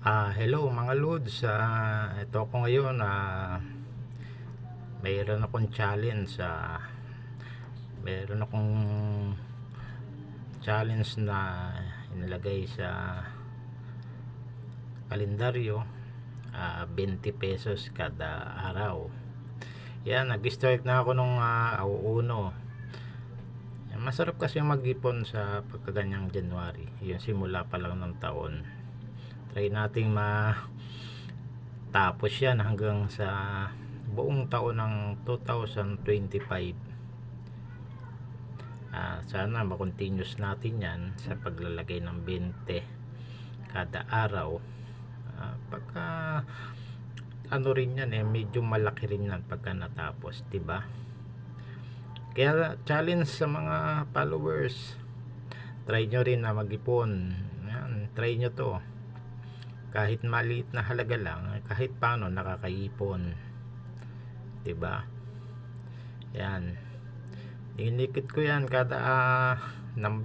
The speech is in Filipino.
Hello mga lods. Ito ako ngayon. Mayroon akong challenge. Mayroon akong challenge na inilagay sa kalendaryo. 20 pesos kada araw. Yan, nag-start na ako nung auuno. Yan, masarap kasi mag-ipon sa pagkaganyang January. Yung simula pa lang ng taon. Try nating matapos yan hanggang sa buong taon ng 2025. Sana makontinuous natin yan sa paglalagay ng 20 kada araw. Pagka ano rin yan, medyo malaki rin yan pagka natapos, diba? Kaya challenge sa mga followers, try nyo rin na mag-ipon. Yan, try nyo to. Kahit maliit na halaga lang, kahit paano nakakaipon, diba? Yan, inikit ko yan kada number.